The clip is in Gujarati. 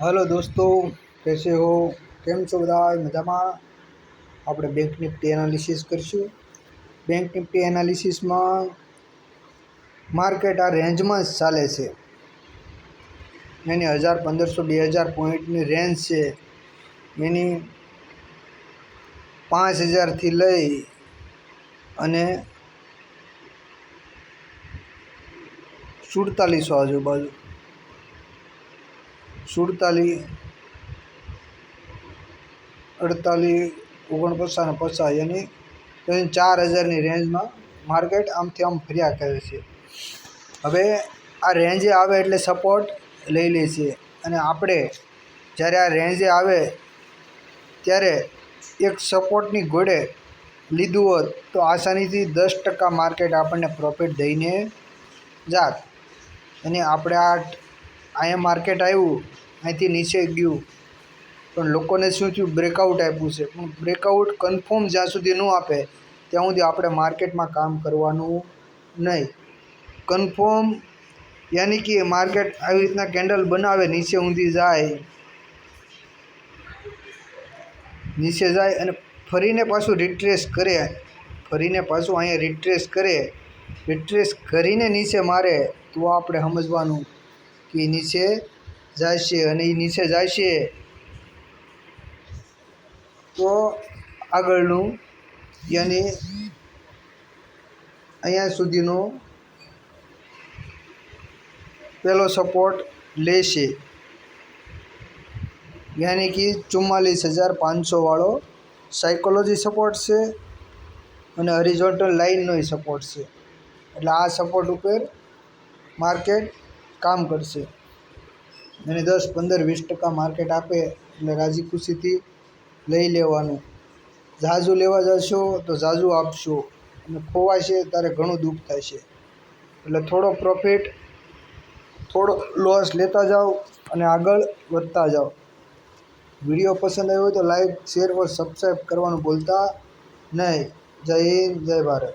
हेलो दोस्तों, कैसे हो? केम छो बधा? मजामां? આપણે બેંક નિફ્ટી એનાલિસિસ કરીશું। બેંક નિફ્ટી એનાલિસિસમાં માર્કેટ આ રેન્જમાં જ ચાલે છે। એની 1500-2000 પોઈન્ટની રેન્જ છે। એની 5000થી લઈ અને 4700 આજુબાજુ 47, 48, 49 અને 50 यानी 4000ની રેન્જમાં માર્કેટ આમથી આમ ફર્યા કરે છે। હવે આ રેન્જે આવે એટલે સપોર્ટ લઈ લે છે અને આપણે જ્યારે આ રેન્જે આવે ત્યારે એક સપોર્ટની ઘોડે લીધું હોત તો આસાનીથી 10% માર્કેટ આપણને પ્રોફિટ દઈને જાત। અને આપણે અહીંયા માર્કેટ આવ્યું, અહીંથી નીચે ગયું, પણ લોકોને શું થયું, બ્રેકઆઉટ આપ્યું છે। પણ બ્રેકઆઉટ કન્ફર્મ જ્યાં સુધી ન આપે ત્યાં સુધી આપણે માર્કેટમાં કામ કરવાનું નહીં। કન્ફર્મ યાની કે માર્કેટ આવી રીતના કેન્ડલ બનાવે, નીચે ઊંધી જાય, અને ફરીને પાછું રિટ્રેસ કરે, ફરીને પાછું અહીંયા રિટ્રેસ કરીને નીચે મારે તો આપણે સમજવાનું કે નીચે જાય છે। અને એ નીચે જાય છે તો આગળનું યાની અહીંયા સુધીનો પહેલો સપોર્ટ લેશે, યાની કે 44500 વાળો સાયકોલોજી સપોર્ટ છે અને હોરિઝોન્ટલ લાઇનનો સપોર્ટ છે। એટલે આ સપોર્ટ ઉપર માર્કેટ કામ કરશે અને 10, 15, 20% માર્કેટ આપે એટલે રાજી ખુશીથી લઈ લેવાનું। ઝાઝું લેવા જશો તો ઝાઝું આપશો અને ખોવાશે ત્યારે ઘણું દુઃખ થાય છે। એટલે થોડો પ્રોફિટ, થોડો લોસ લેતા જાઓ અને આગળ વધતા જાઓ। વિડીયો પસંદ આવ્યો હોય તો લાઈક, શેર और સબસ્ક્રાઈબ કરવાનું ભૂલતા નહીં। જય હિન્દ, જય ભારત।